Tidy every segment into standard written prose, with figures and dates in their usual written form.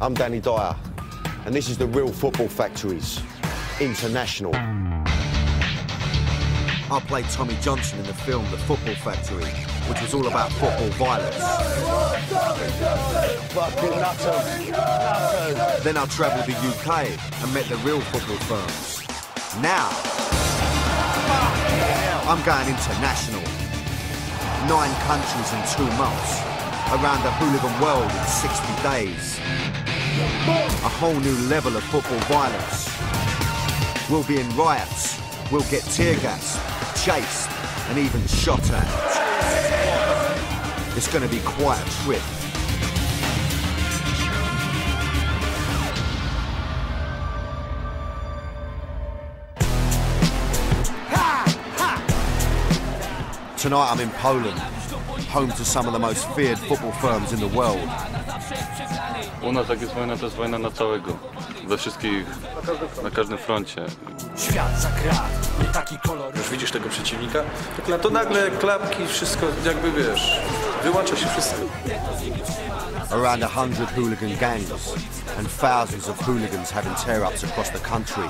I'm Danny Dyer, and this is the Real Football Factories International. I played Tommy Johnson in the film The Football Factory, which was all about football violence. Fucking nutters. Then I travelled the UK and met the real football firms. Now, I'm going international. 9 countries in 2 months. Around the hooligan world in 60 days. A whole new level of football violence. We'll be in riots. We'll get tear gassed, chased, and even shot at. It's going to be quite a trip. Tonight I'm in Poland, home to some of the most feared football firms in the world. U nas jak jest wojna, to jest wojna na całego. We wszystkich, na każdym froncie. Już widzisz tego przeciwnika, to nagle klapki, wszystko jakby wiesz, wyłącza się wszystko. Around 100 hooligan gangs and thousands of hooligans having tear-ups across the country.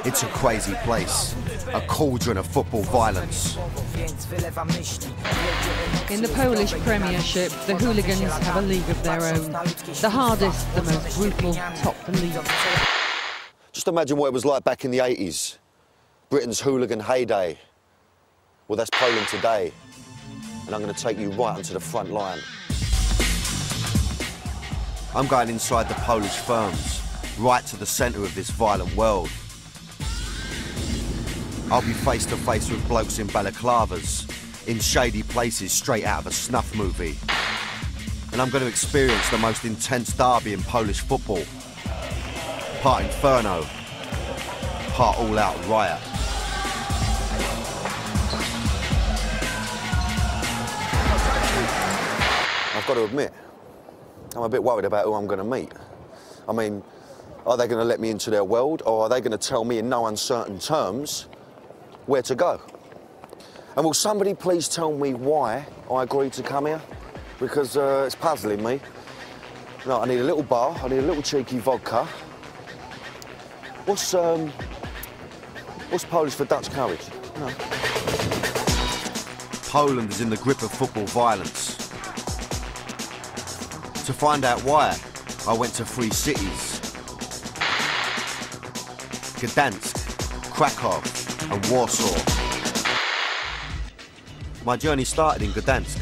It's a crazy place, a cauldron of football violence. In the Polish Premiership, the hooligans have a league of their own. The hardest, the most brutal, top the league. Just imagine what it was like back in the 80s. Britain's hooligan heyday. Well, that's Poland today. And I'm going to take you right onto the front line. I'm going inside the Polish firms, right to the centre of this violent world. I'll be face to face with blokes in balaclavas, in shady places straight out of a snuff movie. And I'm going to experience the most intense derby in Polish football. Part inferno, part all-out riot. I've got to admit, I'm a bit worried about who I'm going to meet. I mean, are they going to let me into their world, or are they going to tell me in no uncertain terms where to go? And will somebody please tell me why I agreed to come here? Because it's puzzling me. No, I need a little bar, I need a little cheeky vodka. What's Polish for Dutch courage? No. Poland is in the grip of football violence. To find out why, I went to 3 cities. Gdansk, Krakow, and Warsaw. My journey started in Gdansk,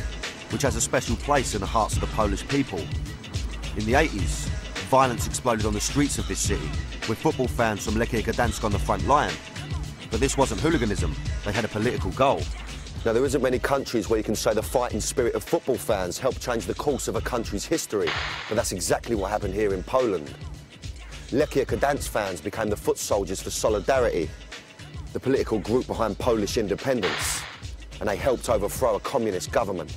which has a special place in the hearts of the Polish people. In the 80s, violence exploded on the streets of this city, with football fans from Lechia Gdansk on the front line. But this wasn't hooliganism, they had a political goal. Now, there isn't many countries where you can say the fighting spirit of football fans helped change the course of a country's history, but that's exactly what happened here in Poland. Lechia Gdansk fans became the foot soldiers for Solidarity, the political group behind Polish independence, and they helped overthrow a communist government.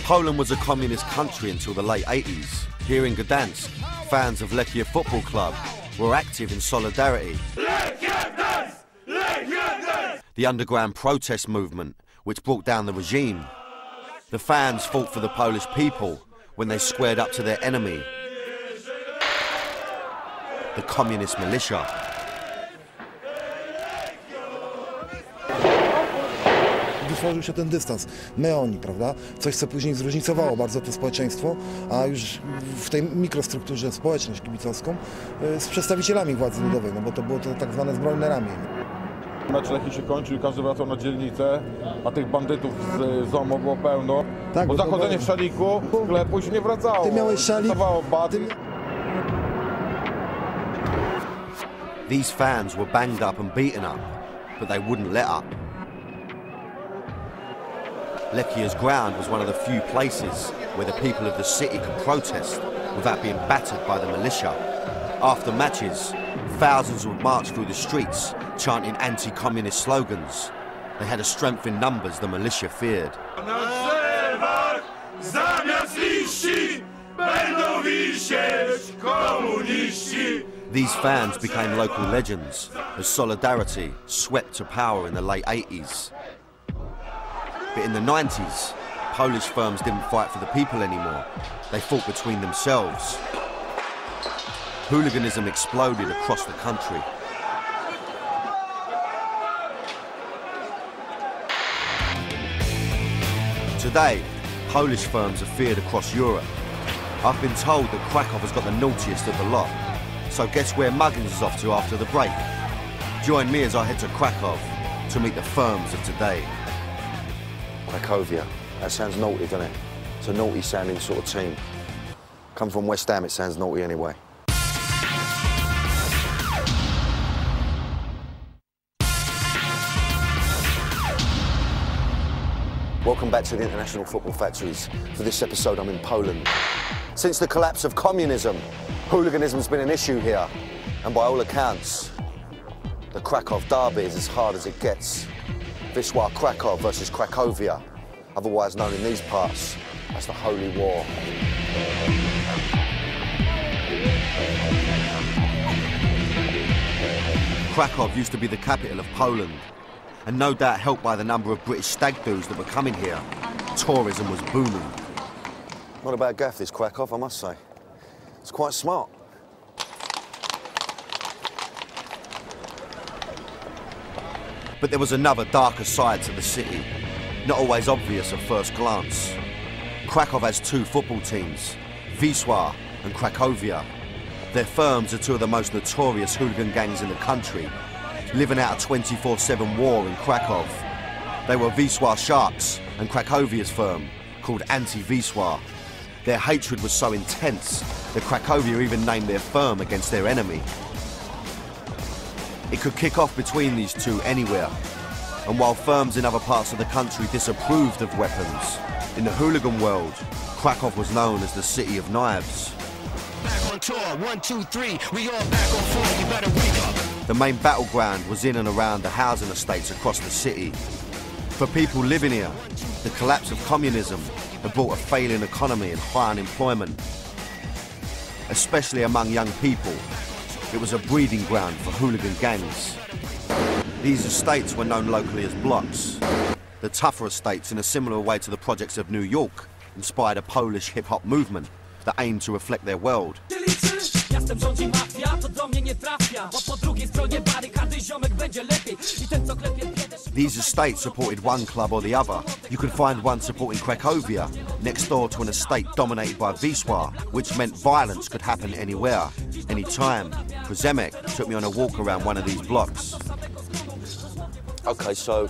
Poland was a communist country until the late 80s. Here in Gdansk, fans of Lechia Football Club were active in Solidarity, the underground protest movement which brought down the regime. The fans fought for the Polish people when they squared up to their enemy, the communist militia. Wytworzył się ten dystans, my oni, prawda? Coś, co później zróżnicowało bardzo to społeczeństwo, a już w tej mikrostrukturze społeczność kibicowską z przedstawicielami władzy ludowej, no bo to było to tak zwane zbrojne ramię. Mecz Lechii się kończył i każdy wracał na dzielnicę, a tych bandytów z ZOMO było pełno. Tak, bo zachodzenie w szaliku, sklepu już nie wracało. Ty miałeś szalik. These fans were banged up and beaten up, but they wouldn't let up. Lechia's ground was one of the few places where the people of the city could protest without being battered by the militia. After matches, thousands would march through the streets, chanting anti-communist slogans. They had a strength in numbers the militia feared. These fans became local legends as Solidarity swept to power in the late 80s. But in the 90s, Polish firms didn't fight for the people anymore. They fought between themselves. Hooliganism exploded across the country. Today, Polish firms are feared across Europe. I've been told that Krakow has got the naughtiest of the lot. So guess where Muggins is off to after the break? Join me as I head to Krakow to meet the firms of today. Cracovia. That sounds naughty, doesn't it? It's a naughty sounding sort of team. Come from West Ham, it sounds naughty anyway. Welcome back to the International Football Factories. For this episode, I'm in Poland. Since the collapse of communism, hooliganism's been an issue here. And by all accounts, the Krakow derby is as hard as it gets. Wisła Krakow versus Cracovia, otherwise known in these parts as the Holy War. Krakow used to be the capital of Poland, and no doubt helped by the number of British stag doos that were coming here, tourism was booming. Not a bad gaff, this Krakow, I must say. It's quite smart. But there was another darker side to the city, not always obvious at first glance. Krakow has two football teams, Wisła and Cracovia. Their firms are two of the most notorious hooligan gangs in the country, living out a 24/7 war in Krakow. They were Wisła Sharks and Cracovia's firm, called Anti-Wisła. Their hatred was so intense that Cracovia even named their firm against their enemy. It could kick off between these two anywhere, and while firms in other parts of the country disapproved of weapons, in the hooligan world, Krakow was known as the City of Knives. Back on tour, 1, 2, 3, we all back on 4, you better wake up. The main battleground was in and around the housing estates across the city. For people living here, the collapse of communism had brought a failing economy and high unemployment. Especially among young people, it was a breeding ground for hooligan gangs. These estates were known locally as blocks. The tougher estates, in a similar way to the projects of New York, inspired a Polish hip-hop movement that aimed to reflect their world. These estates supported one club or the other. You could find one supporting Cracovia, next door to an estate dominated by Wisła, which meant violence could happen anywhere, anytime. Przemek took me on a walk around one of these blocks. Okay, so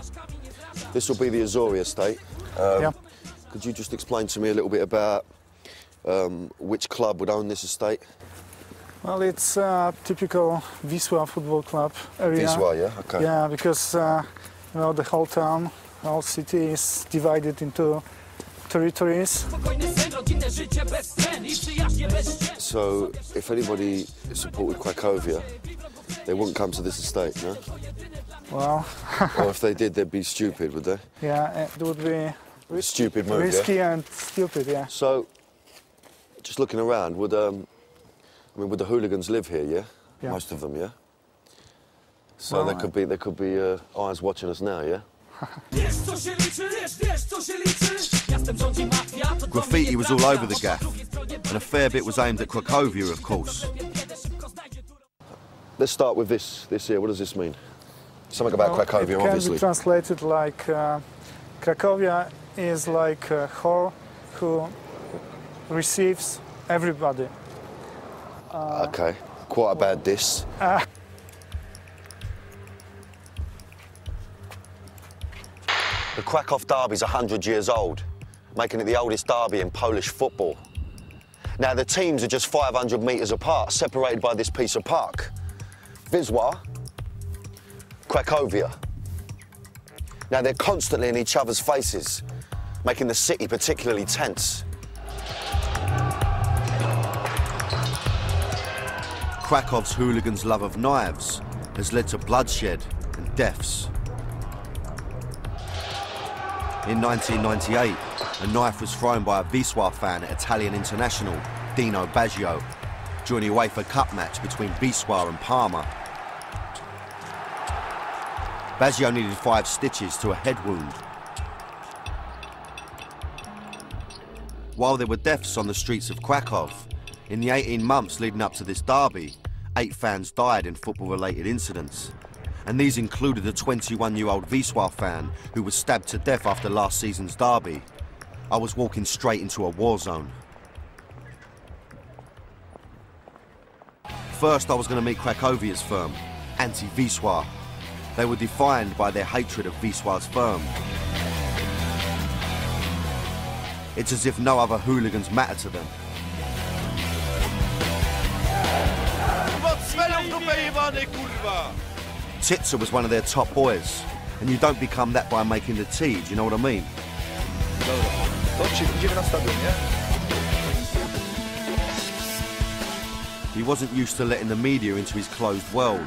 this will be the Azory estate. Yeah. Could you just explain to me a little bit about which club would own this estate? Well, it's a typical Wisła football club area. Wisła, yeah? Okay. Yeah, because you know, the whole town, the whole city is divided into territories. So, if anybody supported Cracovia, they wouldn't come to this estate, no? Well... Or if they did, they'd be stupid, would they? Yeah, it would be risky, stupid move, risky yeah? and stupid, yeah. So, just looking around, would would the hooligans live here, yeah? Yeah. Most of them, yeah? So Well, there could be eyes watching us now, yeah? Graffiti was all over the gaff, and a fair bit was aimed at Cracovia, of course. Let's start with this here. What does this mean? Something about Cracovia, it can obviously. be translated like Cracovia is like a whore who receives everybody. Okay, quite a bad diss. The Krakow derby's 100 years old, making it the oldest derby in Polish football. Now, the teams are just 500 metres apart, separated by this piece of park. Wisła, Cracovia. Now, they're constantly in each other's faces, making the city particularly tense. Krakow's hooligans' love of knives has led to bloodshed and deaths. In 1998, a knife was thrown by a Wisła fan at Italian international Dino Baggio during a UEFA Cup match between Wisła and Parma. Baggio needed 5 stitches to a head wound. While there were deaths on the streets of Krakow, in the 18 months leading up to this derby, 8 fans died in football-related incidents. And these included a 21-year-old Wisła fan who was stabbed to death after last season's derby. I was walking straight into a war zone. First, I was going to meet Krakowia's firm, Anti-Wisła. They were defined by their hatred of Wisła's firm. It's as if no other hooligans matter to them. Titsa was one of their top boys, and you don't become that by making the tea, do you know what I mean? He wasn't used to letting the media into his closed world,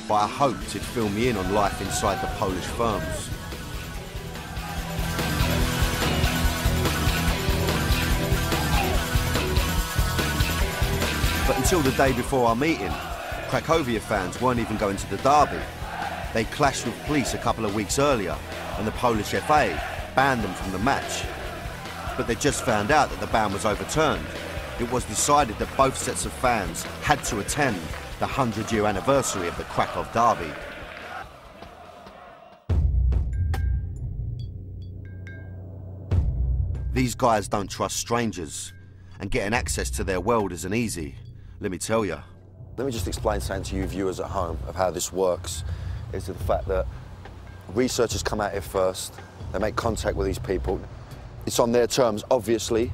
but I hoped he'd fill me in on life inside the Polish firms. But until the day before our meeting, Cracovia fans weren't even going to the derby. They clashed with police a couple of weeks earlier, and the Polish FA banned them from the match. But they just found out that the ban was overturned. It was decided that both sets of fans had to attend the 100-year anniversary of the Krakow derby. These guys don't trust strangers, and getting access to their world isn't easy, let me tell you. Let me just explain something to you viewers at home of how this works. Is the fact that researchers come out here first, they make contact with these people. It's on their terms, obviously,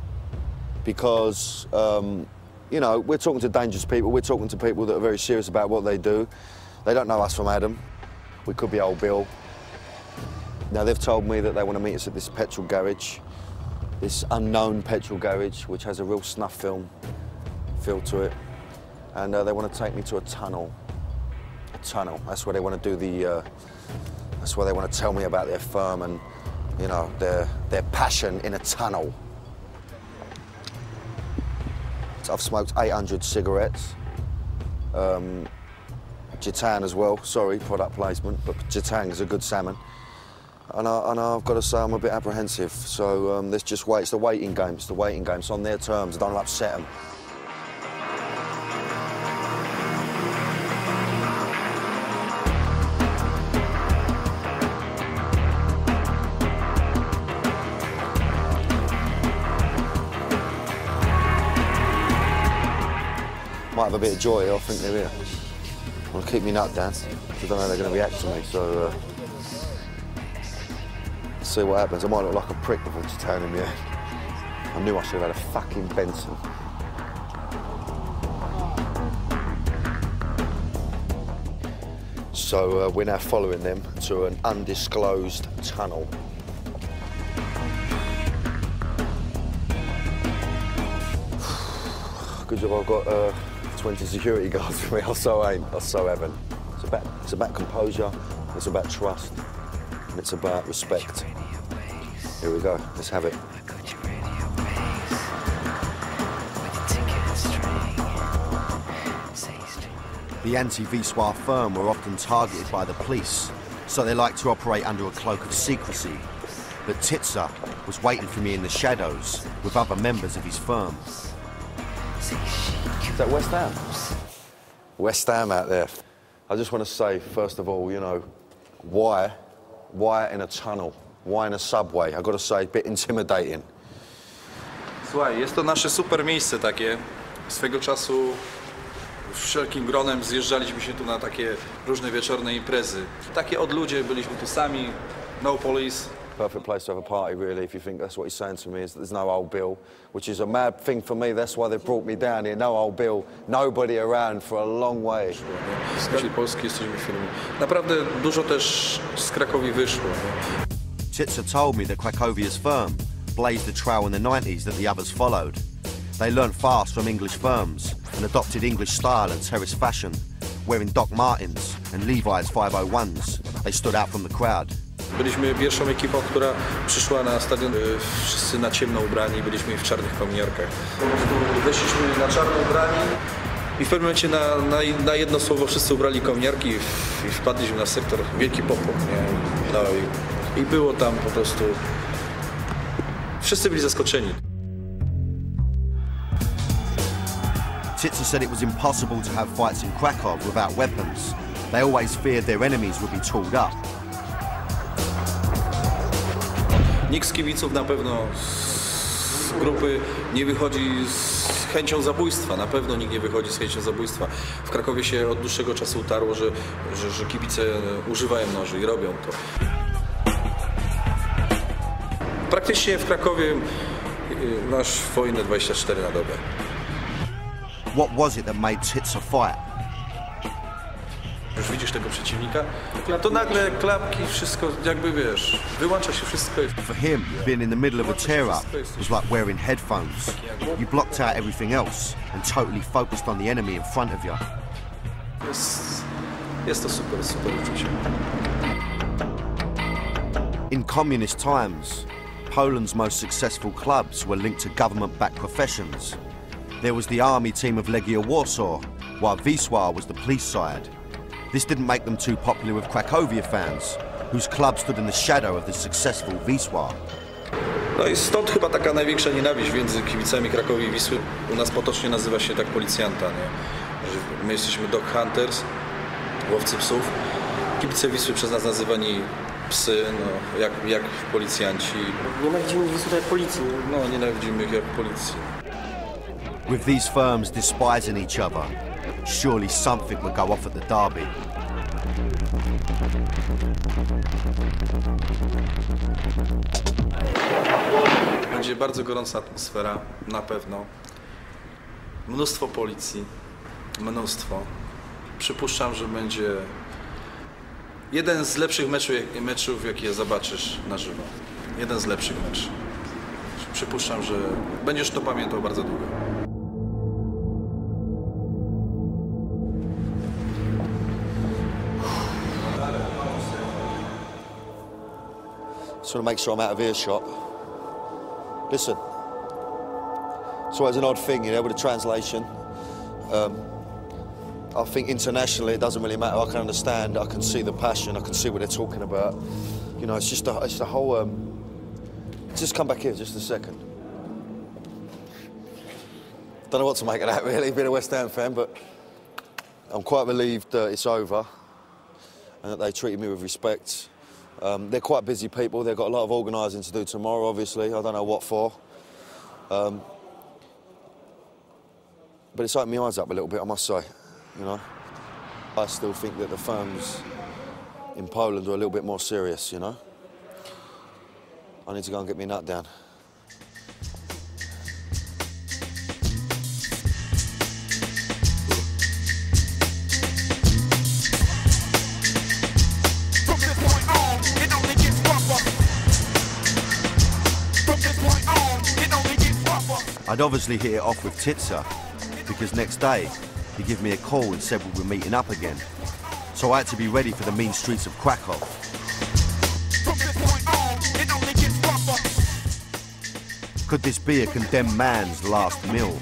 because, you know, we're talking to dangerous people, we're talking to people that are very serious about what they do. They don't know us from Adam. We could be Old Bill. Now, they've told me that they want to meet us at this petrol garage, this unknown petrol garage, which has a real snuff film feel to it. And they want to take me to a tunnel. A tunnel. That's where they want to do the, that's where they want to tell me about their firm and, you know, their passion in a tunnel. So I've smoked 800 cigarettes. Jatan as well, sorry, product placement, but Jatan is a good salmon. And I've got to say I'm a bit apprehensive, so let's just wait. It's the waiting game, it's the waiting game. It's on their terms, don't upset them. Might have a bit of joy, I think they're here. Want to keep me nut down, because I don't know how they're going to react to me, so let's see what happens. I might look like a prick with a Jatan in the end. I knew I should have had a fucking Benson. So we're now following them to an undisclosed tunnel. Good job I've got 20 security guards with me. I so haven't. It's about composure, it's about trust, and it's about respect. Here we go, let's have it. The Anti-Wisła firm were often targeted by the police, so they like to operate under a cloak of secrecy. But Titsa was waiting for me in the shadows with other members of his firm. Is that West Ham? West Ham out there. I just want to say, first of all, you know, why in a tunnel? Why in a subway? I've got to say, a bit intimidating. Słuchaj, jest to nasze super miejsce takie. Swego czasu wszelkim gronem zjeżdżaliśmy się tu na takie różne wieczorne imprezy. Takie odludzie, byliśmy tu sami, no police. Perfect place to have a party, really, if you think that's what he's saying to me, is there's no Old Bill, which is a mad thing for me. That's why they brought me down here. No Old Bill, nobody around for a long way. Z każdej Polski jesteśmy firmą. Naprawdę dużo też z Krakowi wyszło. Titsa told me that Krakowia's firm blazed a trail in the 90s that the others followed. They learned fast from English firms and adopted English style and terrace fashion. Wearing Doc Martens and Levi's 501s, they stood out from the crowd. Byliśmy pierwszą ekipą, która przyszła na stadion, wszyscy na ciemno ubrani, byliśmy w czarnych kominiarkach. Po prostu weszliśmy na czarno ubrani i w pewnym momencie na jedno słowo wszyscy ubrali kominiarki i wpadliśmy na sektor Wielki Popłoch, nie? No i było tam po prostu... Wszyscy byli zaskoczeni. Titsa said it was impossible to have fights in Krakow without weapons. They always feared their enemies would be tooled up. Nikt z kibiców na pewno z grupy nie wychodzi z chęcią zabójstwa. Na pewno nikt nie wychodzi z chęcią zabójstwa. W Krakowie się od dłuższego czasu utarło, że kibice używają noży i robią to. Praktycznie w Krakowie masz wojnę 24 na dobę. What was it that made Titsa fight? Już widzisz tego przeciwnika, to nagle klapki, wszystko jakby wiesz, wyłącza się wszystko. For him, being in the middle of a tear-up was like wearing headphones. You blocked out everything else and totally focused on the enemy in front of you. Jest to super uczucie. In communist times, Poland's most successful clubs were linked to government-backed professions. There was the army team of Legia Warsaw, while Wisła was the police side. This didn't make them too popular with Cracovia fans, whose club stood in the shadow of the successful Wisła. No i stąd chyba taka największa nienawiść między kibicami Krakowi i Wisły. U nas potocznie nazywa się tak policjanta, nie? Że my jesteśmy dog hunters, łowcy psów. Kibice Wisły przez nas nazywani psy, no, jak policjanci. Nienawidzimy Wisły jak policji. No, nienawidzimy ich jak policji. With these firms despising each other, surely something would go off at the derby. Będzie bardzo gorąca atmosfera, na pewno. Mnóstwo policji, mnóstwo. Przypuszczam, że będzie jeden z lepszych meczów, jakie zobaczysz na żywo. Jeden z lepszych meczów. Przypuszczam, że będziesz to pamiętał bardzo długo. Just want to make sure I'm out of earshot. Listen, it's always an odd thing, you know, with the translation. I think internationally it doesn't really matter. I can understand, I can see the passion, I can see what they're talking about. You know, it's just a whole... Just come back here just a second. Don't know what to make of that, really, being a West Ham fan, but I'm quite relieved that it's over and that they treated me with respect. They're quite busy people. They've got a lot of organising to do tomorrow, obviously. I don't know what for. But it's opened my eyes up a little bit, I must say, you know. I still think that the firms in Poland are a little bit more serious, you know. I need to go and get my nut down. I'd obviously hit it off with Titsa, because next day he gave me a call and said we were meeting up again. So I had to be ready for the mean streets of Krakow. Could this be a condemned man's last meal?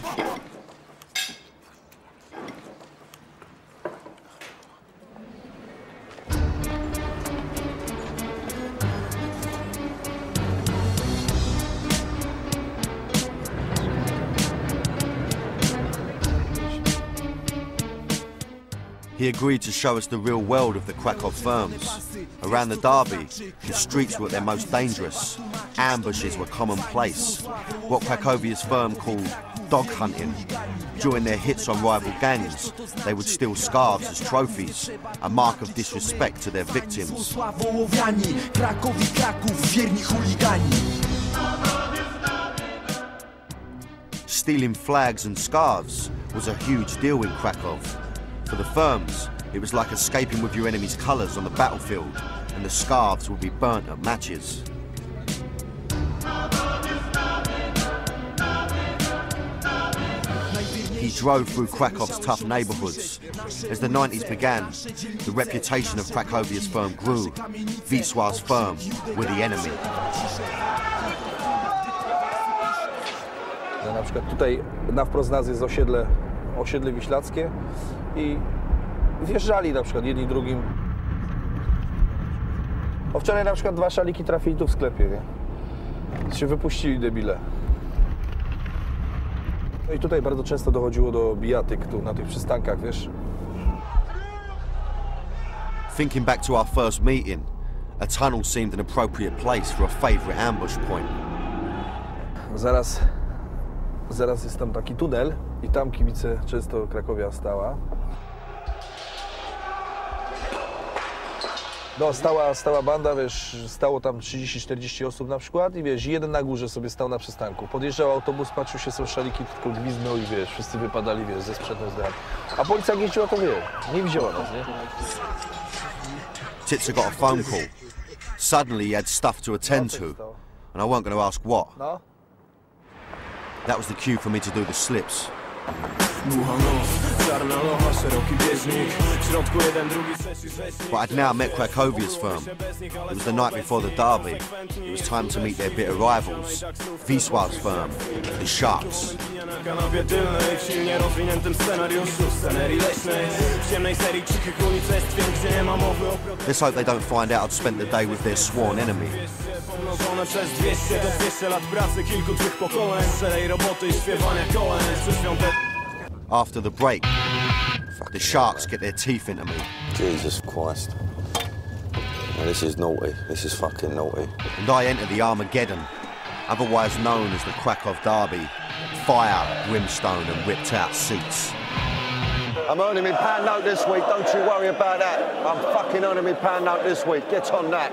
He agreed to show us the real world of the Krakow firms. Around the derby, the streets were at their most dangerous. Ambushes were commonplace. What Krakowia's firm called dog hunting. During their hits on rival gangs, they would steal scarves as trophies, a mark of disrespect to their victims. Stealing flags and scarves was a huge deal in Krakow. For the firms, it was like escaping with your enemy's colours on the battlefield, and the scarves would be burnt at matches. He drove through Krakow's tough neighbourhoods. As the 90s began, the reputation of Krakowia's firm grew. Wisła's firm were the enemy. Na przykład tutaj na wprost nas jest osiedle wiślackie i wjeżdżali na przykład jedni drugim. O, wczoraj na przykład 2 szaliki trafili tu w sklepie, nie? Się wypuścili debile. No i tutaj bardzo często dochodziło do bijatyk tu na tych przystankach, wiesz. Thinking back to our first meeting, a tunnel seemed an appropriate place for a favourite ambush point. Zaraz jest tam taki tunel i tam kibice często Krakowia stała. No, stała banda, wiesz, stało tam 30-40 osób na przykład i wiesz, jeden na górze sobie stał na przystanku. Podjeżdżał autobus, patrzył się, są szaliki, tylko gwizdnął i wiesz, wszyscy wypadali, wiesz, ze sprzętem zdrad. A policja jak jeździła, to nie widziała nas, nie? Titzer got a phone call. Suddenly he had stuff to attend to, and I weren't going to ask what. No? That was the cue for me to do the slips. But I'd now met Krakowia's firm. It was the night before the derby. It was time to meet their bitter rivals, Wisła's firm, the Sharks. Let's hope they don't find out I'd spent the day with their sworn enemy. After the break, the Sharks get their teeth into me. Jesus Christ. Now, this is naughty. This is fucking naughty. And I enter the Armageddon, otherwise known as the Krakow Derby. Fire, brimstone and ripped out seats. I'm earning me pound note this week, don't you worry about that. I'm fucking earning me pound note this week, get on that.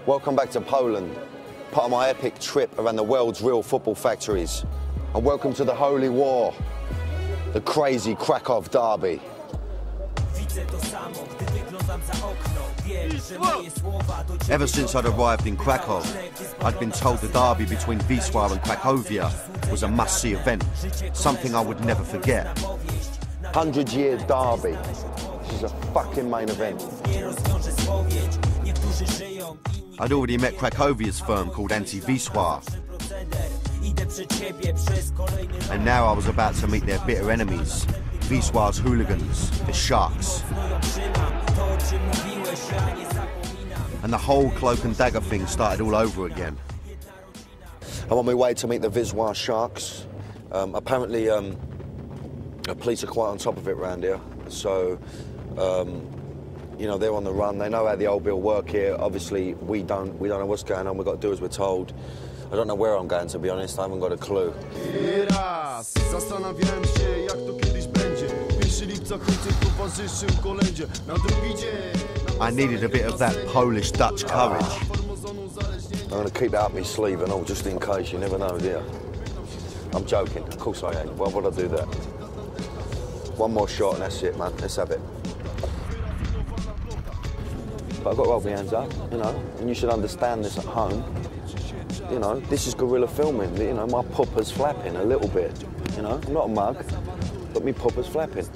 Welcome back to Poland, part of my epic trip around the world's real football factories. And welcome to the Holy War, the crazy Krakow Derby. Ever since I'd arrived in Krakow, I'd been told the derby between Wisła and Cracovia was a must-see event, something I would never forget. 100-year derby. This is a fucking main event. I'd already met Krakowia's firm called Anti-Wisła. And now I was about to meet their bitter enemies, Wisła's hooligans, the Sharks. And the whole cloak and dagger thing started all over again. I'm on my way to meet the Wisła Sharks. Apparently, the police are quite on top of it around here. So, you know, they're on the run. They know how the old bill work here. Obviously, we don't know what's going on. We've got to do as we're told. I don't know where I'm going, to be honest. I haven't got a clue. I needed a bit of that Polish-Dutch courage. I'm going to keep that up my sleeve and all, just in case. You never know, do you? I'm joking. Of course I am. Why would I do that? One more shot and that's it, man. Let's have it. But I've got to hold my hands up, you know, and you should understand this at home. You know, this is guerrilla filming. You know, my pupper's flapping a little bit. You know, I'm not a mug, but my pupper's flapping.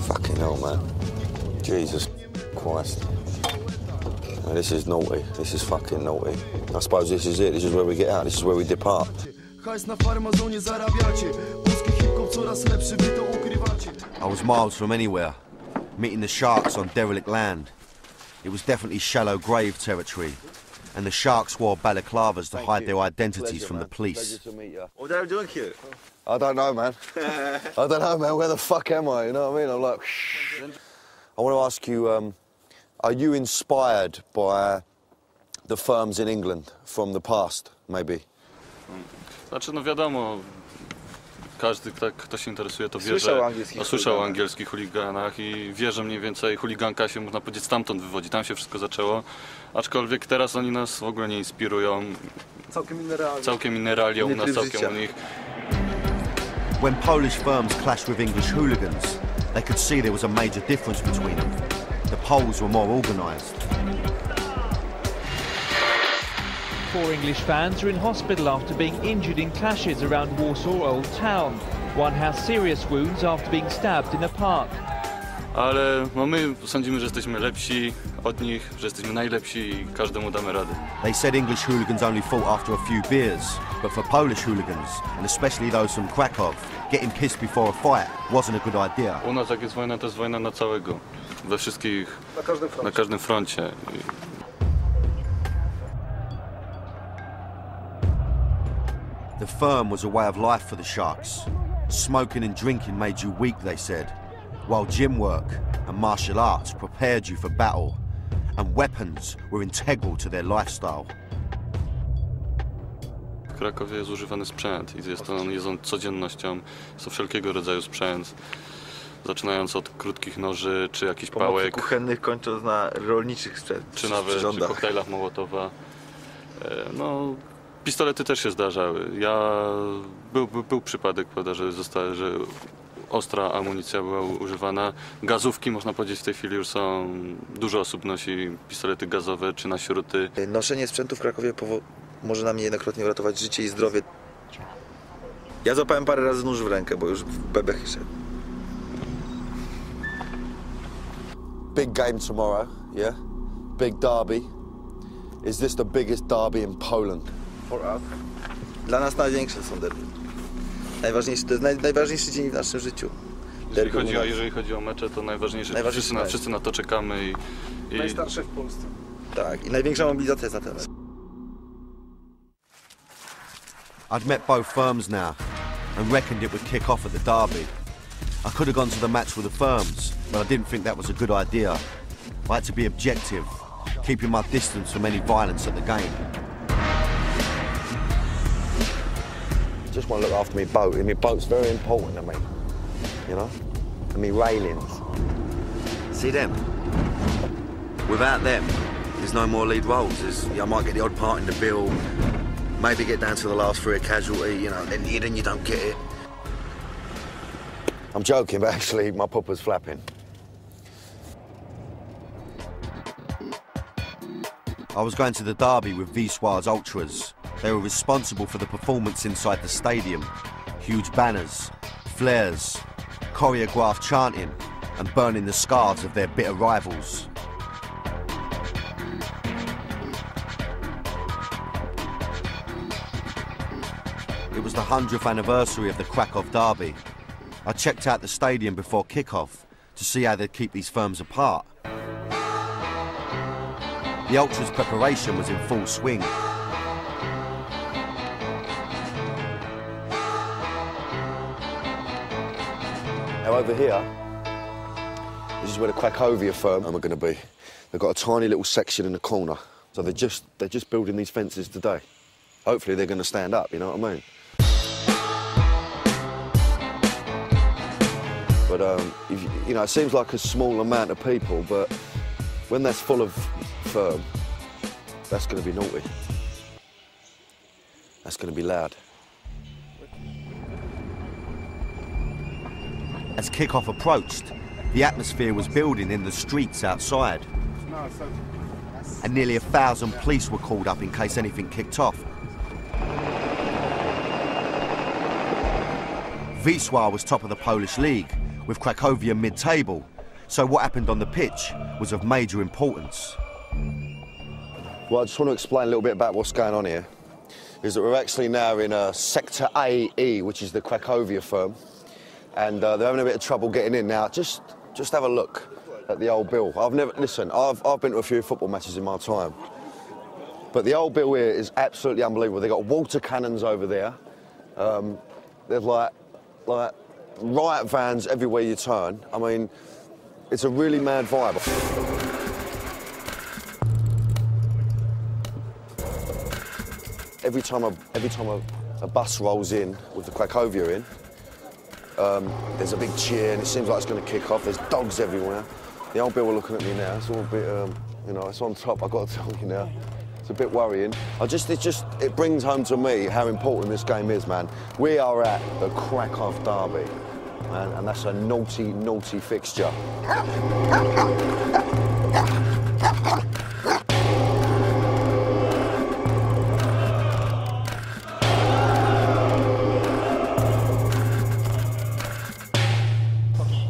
Fucking hell, man. Jesus Christ. Man, this is naughty. This is fucking naughty. I suppose this is it. This is where we get out. This is where we depart. I was miles from anywhere, meeting the Sharks on derelict land. It was definitely shallow grave territory, and the Sharks wore balaclavas to hide their identities from the police. What are you doing here? I don't know, man. I don't know, man. Where the fuck am I? You know what I mean? I'm like, I want to ask you, are you inspired by the firms in England from the past, maybe? Znaczy, no wiadomo, każdy, kto się interesuje, to wie, że słyszał o angielskich chuliganach i wie, że mniej więcej chuliganka się, można powiedzieć, stamtąd wywodzi. Tam się wszystko zaczęło, aczkolwiek teraz oni nas w ogóle nie inspirują. Całkiem inne realia u nas, całkiem u nich. When Polish firms clashed with English hooligans, they could see there was a major difference between them. The Poles were more organised. 4 English fans are in hospital after being injured in clashes around Warsaw Old Town. One has serious wounds after being stabbed in a park. ale no my sądzimy, że jesteśmy lepsi od nich, że jesteśmy najlepsi i każdemu damy radę. They said English hooligans only fought after a few beers, but for Polish hooligans, and especially those from Krakow, getting pissed before a fight wasn't a good idea. U nas jak jest wojna, to jest wojna na całego, we wszystkich, na każdym froncie. The firm was a way of life for the Sharks. Smoking and drinking made you weak, they said, while gym work and martial arts prepared you for battle, and weapons were integral to their lifestyle. W Krakowie jest używany sprzęt i jest on codziennością. Są wszelkiego rodzaju sprzęt, zaczynając od krótkich noży, czy jakichś pałek kuchennych, kończąc na rolniczych sprzętach, czy nawet przy koktajlach Mołotowa. No, pistolety też się zdarzały. Był przypadek, prawda, że ostra amunicja była używana. Gazówki, można powiedzieć, w tej chwili już są, dużo osób nosi pistolety gazowe czy na śruty. Noszenie sprzętu w Krakowie może nam niejednokrotnie uratować życie i zdrowie. Ja złapałem parę razy nóż w rękę, bo już w bebech szedł. Big game tomorrow, yeah? Big derby. Is this the biggest derby in Poland? For us. Dla nas największe są derby. Najważniejszy, to jest najważniejszy dzień w naszym życiu. Jeżeli chodzi o mecze, to najważniejsze, wszyscy na to czekamy i... Najstarsze w Polsce. Tak, i największa mobilizacja jest na teraz. I'd met both firms now and reckoned it would kick off at the derby. I could have gone to the match with the firms, but I didn't think that was a good idea. I had to be objective, keeping my distance from any violence at the game. Just want to look after my boat, and my boat's very important to me, you know? And my railings. See them? Without them, there's no more lead roles. I might get the odd part in the bill, maybe get down to the last three a casualty, you know, then you don't get it. I'm joking, but actually my pupper's flapping. I was going to the derby with Wisła's ultras. They were responsible for the performance inside the stadium. Huge banners, flares, choreographed chanting and burning the scarves of their bitter rivals. It was the 100th anniversary of the Krakow derby. I checked out the stadium before kick-off to see how they'd keep these firms apart. The ultras' preparation was in full swing. Now over here, this is where the Cracovia firm are going to be. They've got a tiny little section in the corner, so they're just building these fences today. Hopefully they're going to stand up, you know what I mean? But you know, it seems like a small amount of people, but when that's full of firm, that's going to be naughty. That's going to be loud. As kick-off approached, the atmosphere was building in the streets outside. And nearly 1,000 police were called up in case anything kicked off. Wisła was top of the Polish league, with Cracovia mid-table, so what happened on the pitch was of major importance. Well, I just want to explain a little bit about what's going on here. Is that we're actually now in Sector AE, which is the Cracovia firm, and they're having a bit of trouble getting in. Now, just have a look at the old bill. I've been to a few football matches in my time, but the old bill here is absolutely unbelievable. They've got water cannons over there. There's like riot vans everywhere you turn. I mean, it's a really mad vibe. Every time a bus rolls in with the Cracovia in, there's a big cheer and it seems like it's going to kick off. There's dogs everywhere. The old Bill are looking at me now. It's all a bit, you know, it's on top. I've got to tell you now. It's a bit worrying. It brings home to me how important this game is, man. We are at the Krakow derby, man, and that's a naughty, naughty fixture.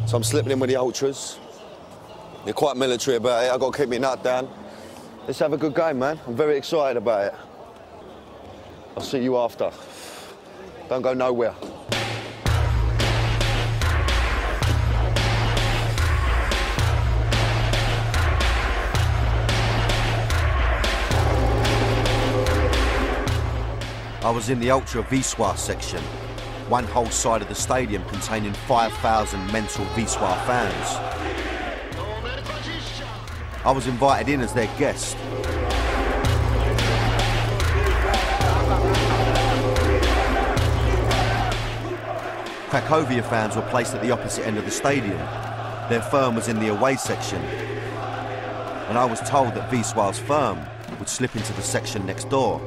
So I'm slipping in with the ultras. You're quite military about it. I've got to keep my nut down. Let's have a good game, man. I'm very excited about it. I'll see you after. Don't go nowhere. I was in the Ultra Wisła section, one whole side of the stadium containing 5,000 mental Wisła fans. I was invited in as their guest. Cracovia fans were placed at the opposite end of the stadium. Their firm was in the away section. And I was told that Wisła's firm would slip into the section next door.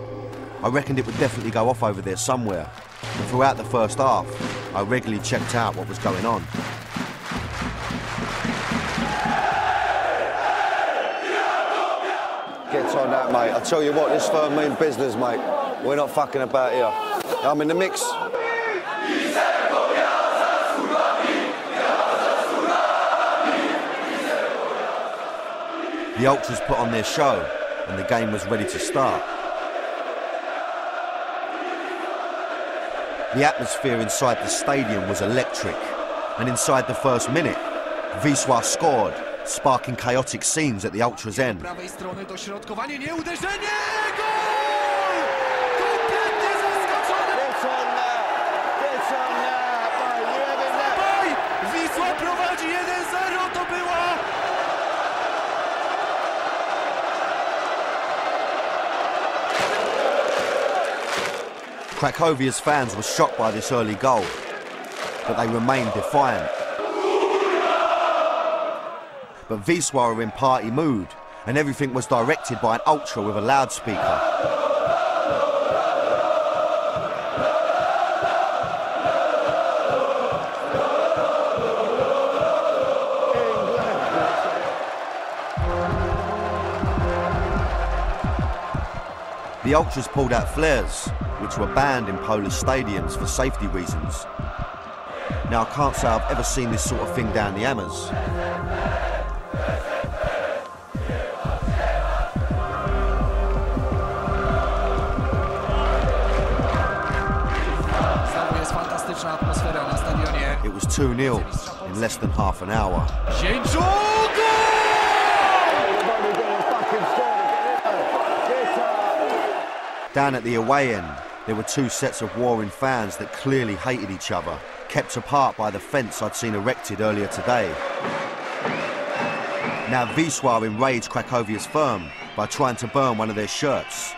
I reckoned it would definitely go off over there somewhere. And throughout the first half, I regularly checked out what was going on. Get on that, mate. I tell you what, this firm means business, mate. We're not fucking about here. I'm in the mix. The Ultras put on their show, and the game was ready to start. The atmosphere inside the stadium was electric, and inside the first minute, Wisła scored, sparking chaotic scenes at the Ultras' end. Cracovia's fans were shocked by this early goal, but they remained defiant. But Wisła were in party mood, and everything was directed by an ultra with a loudspeaker. The Ultras pulled out flares, which were banned in Polish stadiums for safety reasons. Now, I can't say I've ever seen this sort of thing down the Hammers. It was 2-0 in less than half an hour. Down at the away end, there were two sets of warring fans that clearly hated each other, kept apart by the fence I'd seen erected earlier today. Now Wisła enraged Cracovia's firm by trying to burn one of their shirts.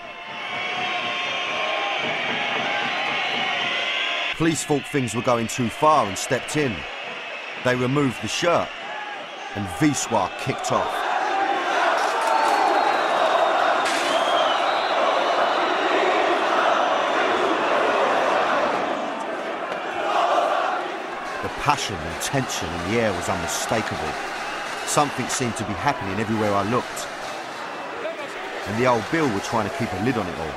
Police thought things were going too far and stepped in. They removed the shirt, and Wisła kicked off. The passion and tension in the air was unmistakable. Something seemed to be happening everywhere I looked. And the old Bill were trying to keep a lid on it all.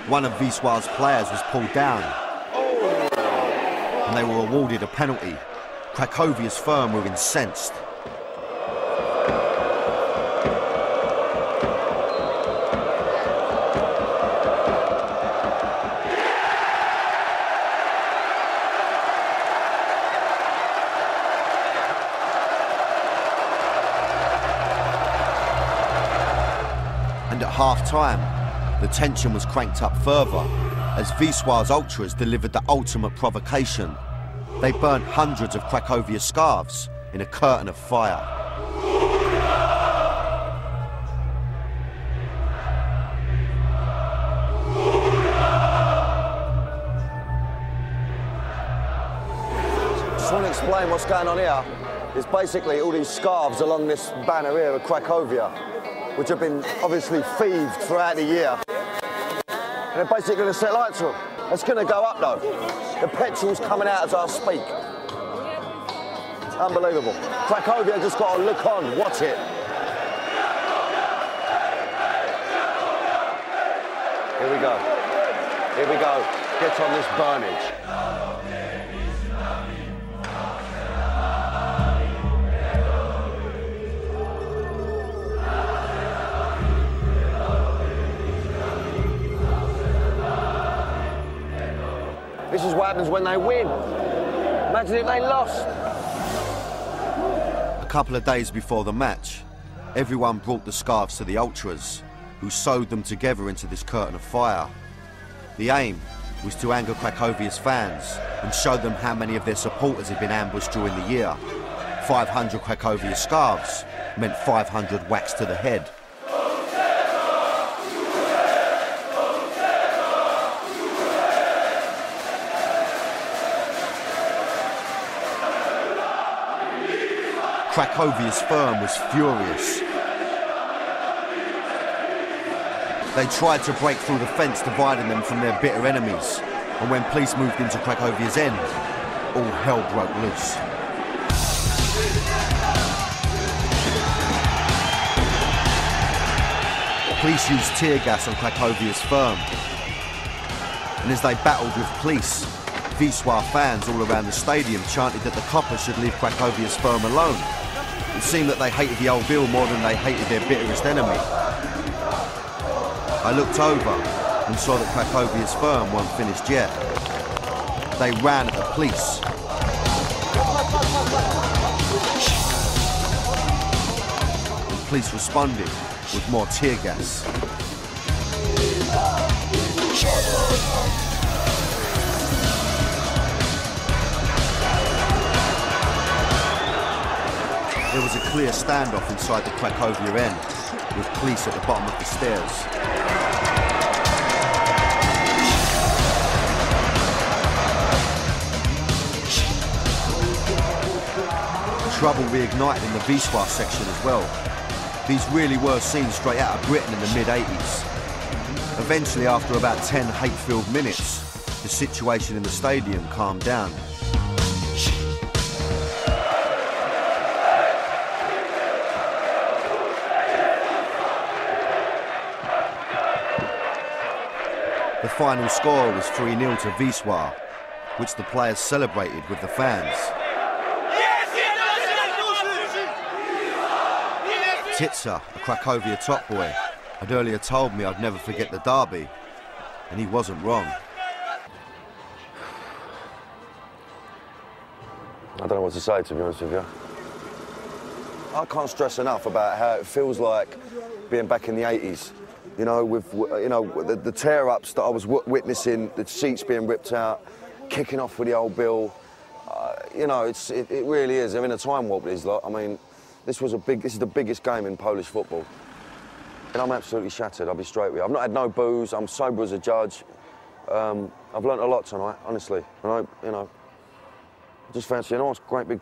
One of Wisła's players was pulled down, and they were awarded a penalty. Cracovia's firm were incensed. And at half-time, the tension was cranked up further as Wisła's ultras delivered the ultimate provocation. They burnt hundreds of Cracovia scarves in a curtain of fire. Just want to explain what's going on here. It's basically all these scarves along this banner here of Cracovia, which have been obviously thieved throughout the year. And they're basically going to set light to them. It's going to go up though. The petrol's coming out as I speak. It's unbelievable. Cracovia just got to look on, watch it. Here we go. Here we go. get on this burnage. This is what happens when they win. Imagine if they lost. A couple of days before the match, everyone brought the scarves to the ultras, who sewed them together into this curtain of fire. The aim was to anger Cracovia's fans and show them how many of their supporters had been ambushed during the year. 500 Cracovia scarves meant 500 whacks to the head. Cracovia's firm was furious. They tried to break through the fence dividing them from their bitter enemies, and when police moved into Cracovia's end, all hell broke loose. Police used tear gas on Cracovia's firm, and as they battled with police, Wisła fans all around the stadium chanted that the coppers should leave Cracovia's firm alone. It seemed that they hated the old Bill more than they hated their bitterest enemy. I looked over and saw that Cracovia's firm weren't finished yet. They ran at the police. The police responded with more tear gas. There was a clear standoff inside the Cracovia end, with police at the bottom of the stairs. Trouble reignited in the Wisła section as well. These really were scenes straight out of Britain in the mid-80s. Eventually, after about 10 hate-filled minutes, the situation in the stadium calmed down. The final score was 3-0 to Wisła, which the players celebrated with the fans. Titsa, a Cracovia top boy, had earlier told me I'd never forget the derby, and he wasn't wrong. I don't know what to say, to be honest with you. I can't stress enough about how it feels like being back in the 80s. You know, with the tear-ups that I was witnessing, the seats being ripped out, kicking off with the old Bill. You know, it really is. They're in a time warp, these lot. I mean, this is the biggest game in Polish football. And I'm absolutely shattered, I'll be straight with you. I've not had no booze, I'm sober as a judge. I've learnt a lot tonight, honestly. And I just fancy a nice great big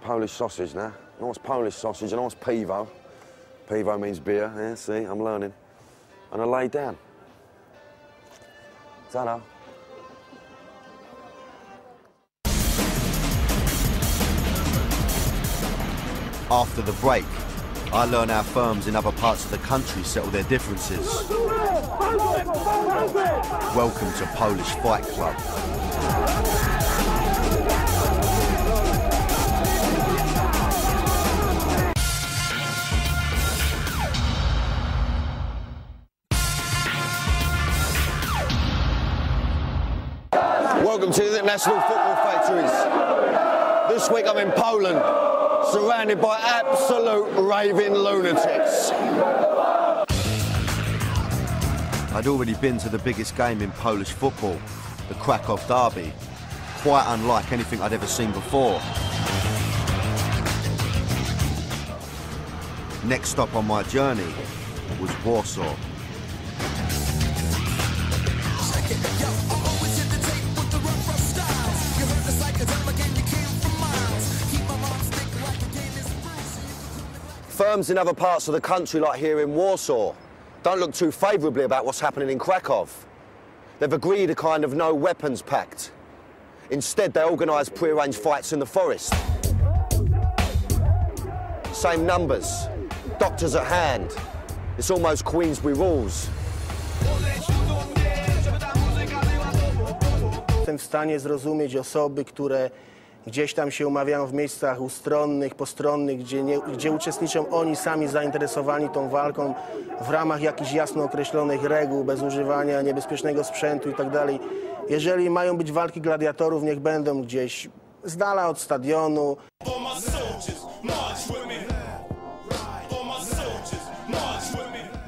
Polish sausage now. Nice Polish sausage, a nice pivo. Pivo means beer, yeah, see, I'm learning. And I lay down. Ta-da. After the break, I learn how firms in other parts of the country settle their differences. Welcome to Polish Fight Club. Welcome to the International Football Factories. This week I'm in Poland, surrounded by absolute raving lunatics. I'd already been to the biggest game in Polish football, the Kraków derby, quite unlike anything I'd ever seen before. Next stop on my journey was Warsaw. Firms in other parts of the country, like here in Warsaw, don't look too favourably about what's happening in Kraków. They've agreed a kind of no weapons pact. Instead, they organise pre-arranged fights in the forest. Same numbers, doctors at hand. It's almost Queensberry rules. jestem w stanie zrozumieć osoby, które gdzieś tam się umawiają w miejscach ustronnych, postronnych, gdzie uczestniczą oni sami zainteresowani tą walką w ramach jakichś jasno określonych reguł, bez używania niebezpiecznego sprzętu itd. Jeżeli mają być walki gladiatorów, niech będą gdzieś z dala od stadionu.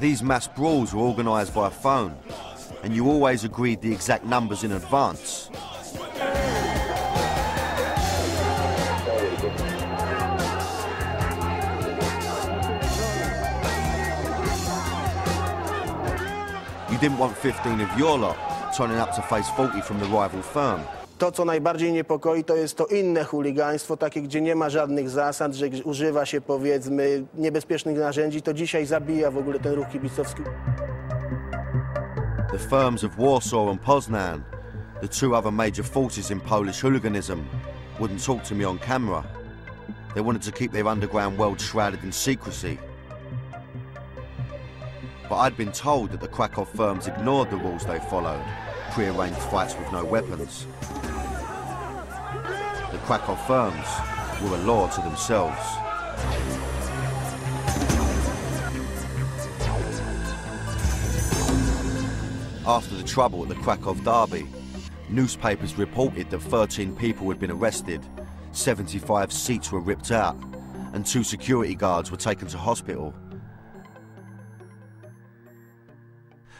These mass brawls were organised by phone, and you always agreed the exact numbers in advance. You didn't want 15 of your lot turning up to face 40 from the rival firm. To, co najbardziej niepokoi, to jest to inne chuligaństwo, takie, gdzie nie ma żadnych zasad, że używa się, powiedzmy, niebezpiecznych narzędzi. To dzisiaj zabija w ogóle ten ruch kibicowski. The firms of Warsaw and Poznan, the two other major forces in Polish hooliganism, wouldn't talk to me on camera. They wanted to keep their underground world shrouded in secrecy. But I'd been told that the Krakow firms ignored the rules they followed, pre-arranged fights with no weapons. The Krakow firms were a law to themselves. After the trouble at the Krakow derby, newspapers reported that 13 people had been arrested, 75 seats were ripped out, and 2 security guards were taken to hospital.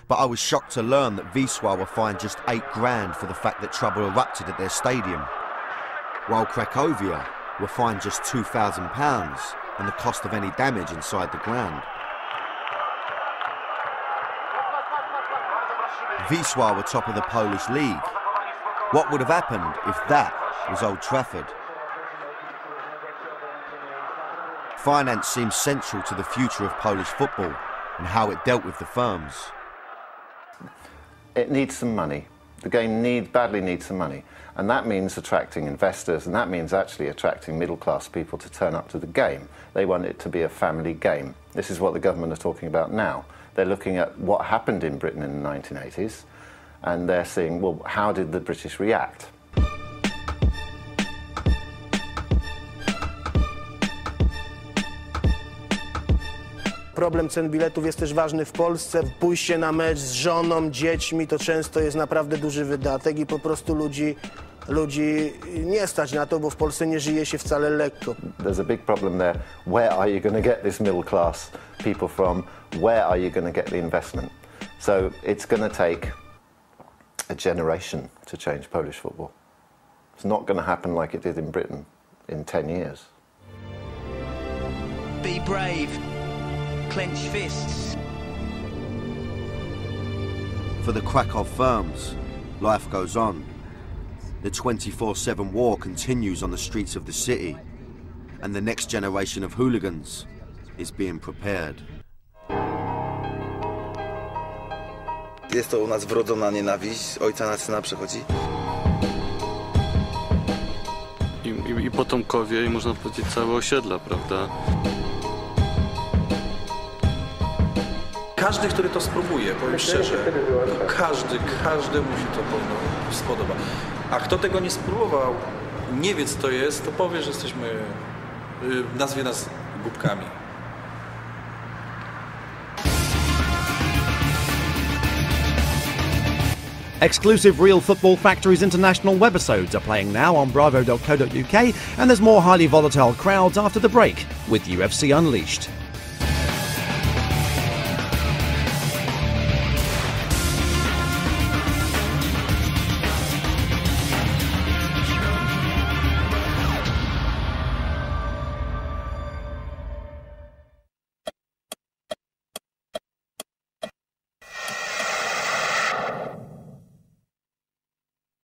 But I was shocked to learn that Wisła were fined just £8,000 for the fact that trouble erupted at their stadium, while Cracovia were fined just £2,000 and the cost of any damage inside the ground. Wisła were top of the Polish league. What would have happened if that was Old Trafford? Finance seems central to the future of Polish football and how it dealt with the firms. It needs some money. The game badly needs some money. And that means attracting investors, and that means actually attracting middle-class people to turn up to the game. They want it to be a family game. This is what the government are talking about now. They're looking at what happened in Britain in the 1980s, and they're saying, well, how did the British react? Problem cen biletów jest też ważny w Polsce. Pójście na mecz z żoną, dziećmi to często jest naprawdę duży wydatek i po prostu ludzi nie stać na to, bo w Polsce nie żyje się wcale lekko. There's a big problem there. Where are you going to get this middle class people from? Where are you going to get the investment? So it's going to take a generation to change Polish football. It's not going to happen like it did in Britain in 10 years. Be brave. Clench fists. For the Krakow firms, life goes on. The 24/7 war continues on the streets of the city, and the next generation of hooligans is being prepared. Jest to u nas wrodzona nienawiść, ojca na syna przechodzi. I potomkowie, i można powiedzieć całe osiedla, prawda? Każdy, który to spróbuje, powiem szczerze, każdemu się to spodoba. A kto tego nie spróbował, nie wie co to jest, to powie, że jesteśmy, nazwie nas głupkami. Exclusive Real Football Factories International webisodes are playing now on bravo.co.uk, and there's more highly volatile crowds after the break with UFC Unleashed.